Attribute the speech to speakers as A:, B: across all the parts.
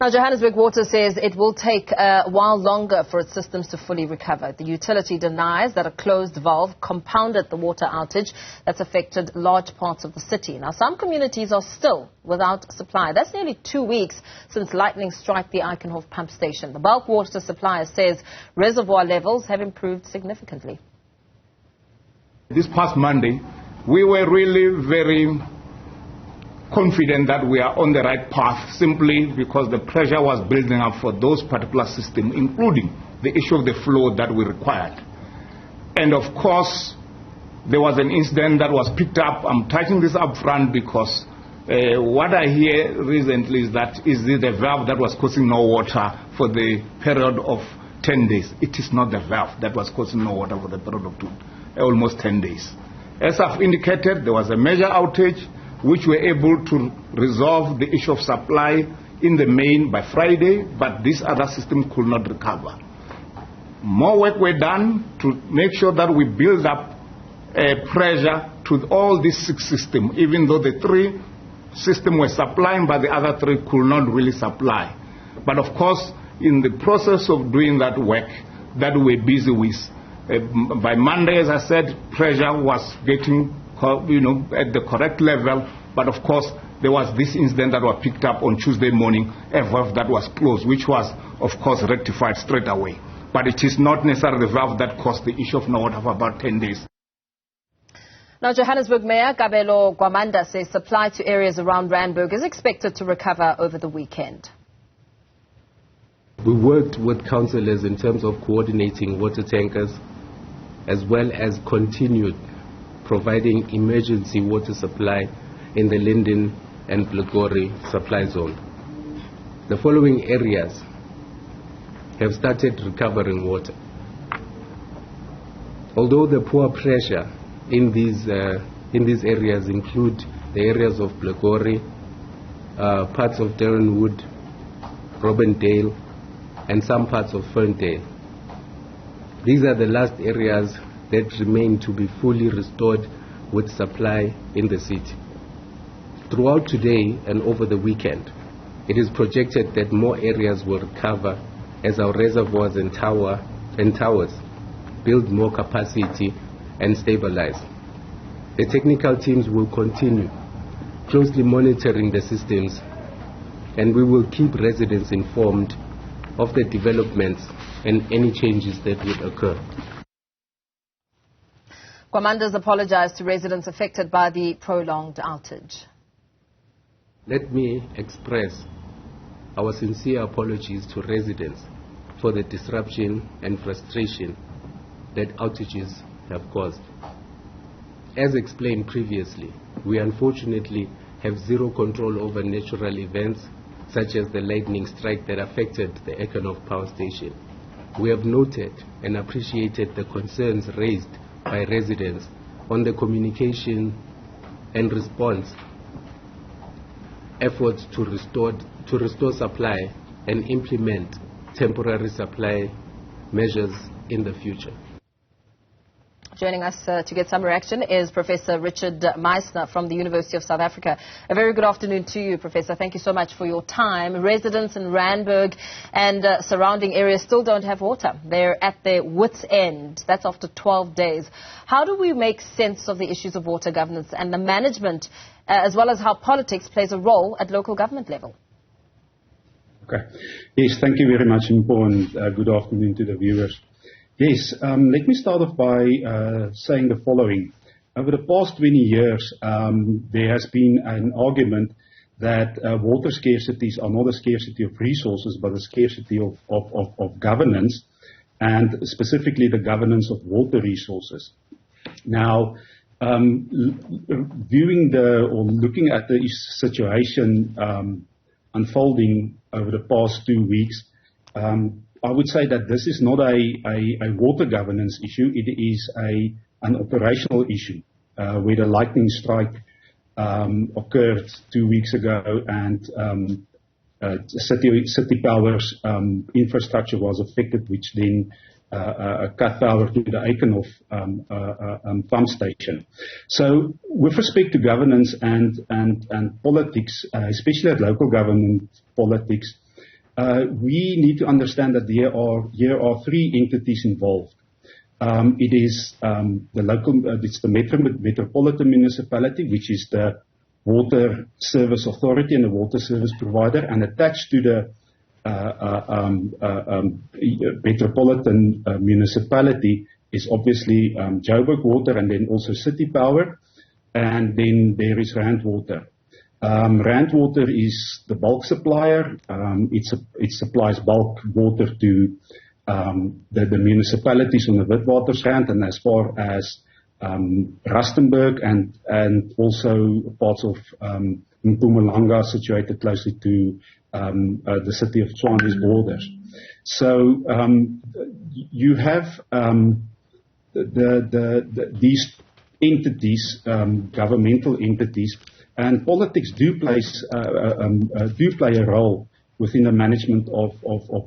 A: Now, Johannesburg Water says it will take a while longer for its systems to fully recover. The utility denies that a closed valve compounded the water outage that's affected large parts of the city. Now, some communities are still without supply. That's nearly 2 weeks since lightning struck the Mpho pump station. The bulk water supplier says reservoir levels have improved significantly.
B: This past Monday, we were really very confident that we are on the right path, simply because the pressure was building up for those particular systems, including the issue of the flow that we required. And of course, there was an incident that was picked up. I'm touching this up front because what I hear recently is that is the valve that was causing no water for the period of 10 days. It is not the valve that was causing no water for the period of almost 10 days. As I've indicated, there was a major outage which were able to resolve the issue of supply in the main by Friday, but this other system could not recover. More work were done to make sure that we build up pressure to all these 6 systems, even though the 3 systems were supplying, but the other 3 could not really supply. But of course, in the process of doing that work that we're busy with, by Monday, as I said, pressure was getting at the correct level, but of course there was this incident that was picked up on Tuesday morning, a valve that was closed, which was of course rectified straight away. But it is not necessarily the valve that caused the issue of no water for about 10 days.
A: Now, Johannesburg Mayor Kabelo Gwamanda says supply to areas around Randburg is expected to recover over the weekend.
C: We worked with councillors in terms of coordinating water tankers, as well as continued providing emergency water supply in the Linden and Blagori supply zone. The following areas have started recovering water. Although the poor pressure in these areas include the areas of Blagori, parts of Darrenwood, Robindale, and some parts of Ferndale. These are the last areas that remain to be fully restored with supply in the city. Throughout today and over the weekend, it is projected that more areas will recover as our reservoirs and towers build more capacity and stabilize. The technical teams will continue closely monitoring the systems, and we will keep residents informed of the developments and any changes that would occur.
A: Gwamanda apologized to residents affected by the prolonged outage.
C: Let me express our sincere apologies to residents for the disruption and frustration that outages have caused. As explained previously, we unfortunately have zero control over natural events such as the lightning strike that affected the Mpho power station. We have noted and appreciated the concerns raised by residents on the communication and response efforts to restore supply and implement temporary supply measures in the future.
A: Joining us to get some reaction is Professor Richard Meissner from the University of South Africa. A very good afternoon to you, Professor. Thank you so much for your time. Residents in Randburg and surrounding areas still don't have water. They're at their wits' end. That's after 12 days. How do we make sense of the issues of water governance and the management, as well as how politics plays a role at local government level?
D: Okay. Yes, thank you very much, Mpho, and good afternoon to the viewers. Yes, let me start off by saying the following. Over the past 20 years, there has been an argument that water scarcities are not a scarcity of resources, but a scarcity of governance, and specifically the governance of water resources. Now, looking at the situation unfolding over the past 2 weeks, I would say that this is not a water governance issue. It is an operational issue where the lightning strike occurred 2 weeks ago, and City Power's infrastructure was affected, which then cut power to the Mpho pump station. So with respect to governance and politics, especially at local government politics, we need to understand that here are three entities involved. It is it's the metropolitan municipality, which is the water service authority and the water service provider, and attached to the metropolitan municipality is obviously Joburg Water, and then also City Power, and then there is Rand Water. Rand Water is the bulk supplier. It supplies bulk water to the municipalities on the Witwatersrand and as far as Rustenburg and also parts of Mpumalanga, situated closely to the city of Tshwane's borders. So you have these entities, governmental entities, and politics do play a role within the management of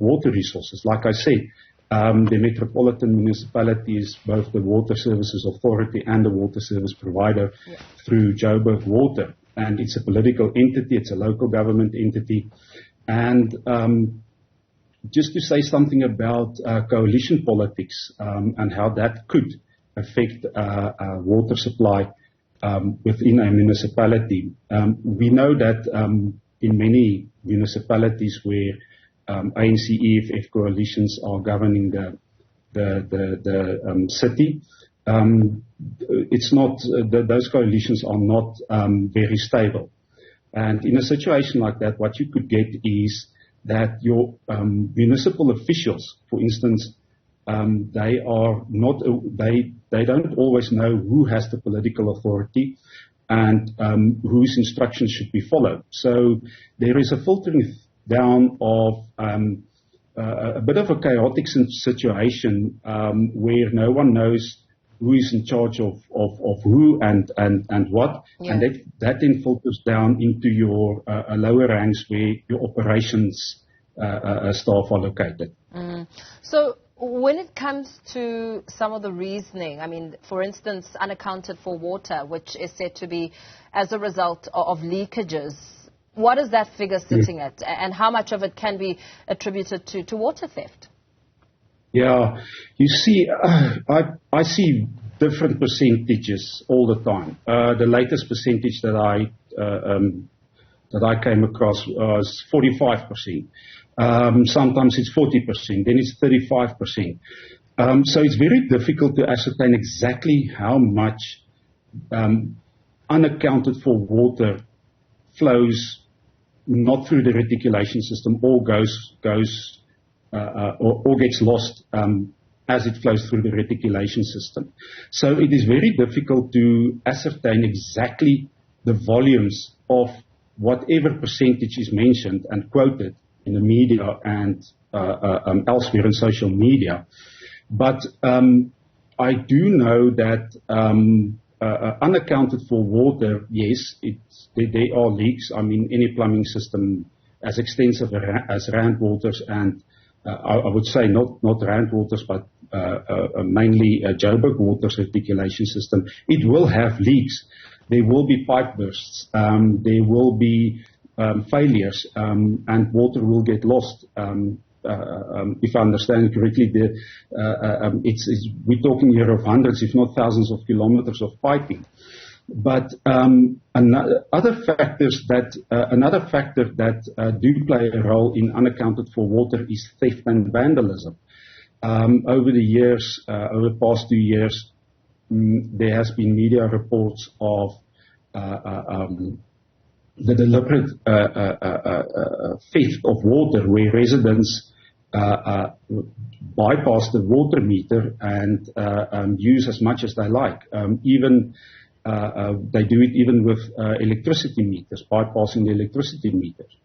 D: water resources. Like I said, the metropolitan municipality is both the water services authority and the water service provider through Joburg Water. And it's a political entity, it's a local government entity. And just to say something about coalition politics and how that could affect water supply within a municipality. We know that in many municipalities where ANC EFF coalitions are governing the city, it's not those coalitions are not very stable. And in a situation like that, what you could get is that your municipal officials, for instance, they don't always know who has the political authority and whose instructions should be followed. So there is a filtering down of a bit of a chaotic situation where no one knows who is in charge of who and what, and that then filters down into your lower ranks where your operations staff are located.
A: So when it comes to some of the reasoning, I mean, for instance, unaccounted for water, which is said to be as a result of leakages, what is that figure sitting at, and how much of it can be attributed to water theft?
D: Yeah, you see, I see different percentages all the time. The latest percentage that I came across was 45%. Sometimes it's 40%, then it's 35%. So it's very difficult to ascertain exactly how much unaccounted for water flows not through the reticulation system or or gets lost as it flows through the reticulation system. So it is very difficult to ascertain exactly the volumes of whatever percentage is mentioned and quoted in the media and elsewhere in social media. But I do know that unaccounted for water, yes, there are leaks. I mean, any plumbing system as extensive as Rand Waters and I would say not Rand Waters, but mainly Joburg Water's reticulation system, it will have leaks. There will be pipe bursts. There will be failures, and water will get lost. If I understand correctly, we're talking here of hundreds, if not thousands of kilometers of piping. But another factor that do play a role in unaccounted for water is theft and vandalism. Over the past 2 years, there has been media reports of the deliberate theft of water, where residents bypass the water meter and use as much as they like. They do it even with electricity meters, bypassing the electricity meters.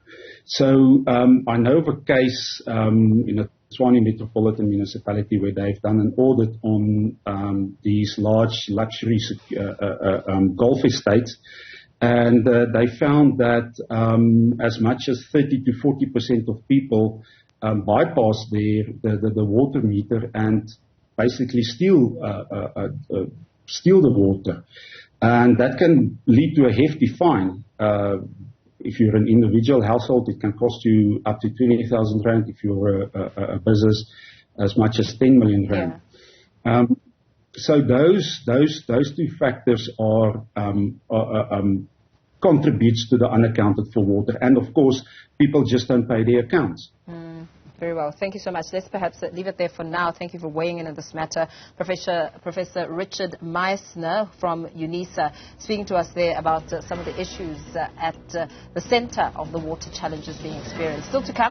D: So I know of a case in the Tshwane Metropolitan Municipality where they've done an audit on these large luxury golf estates, and they found that as much as 30 to 40% of people bypass the water meter and basically steal the water. And that can lead to a hefty fine. If you're an individual household, it can cost you up to 20,000 rand. If you're a business, as much as 10 million rand. Yeah. So those two factors are contributes to the unaccounted for water, and of course, people just don't pay their accounts.
A: Very well. Thank you so much. Let's perhaps leave it there for now. Thank you for weighing in on this matter. Professor Richard Meissner from UNISA speaking to us there about some of the issues at the center of the water challenges being experienced. Still to come.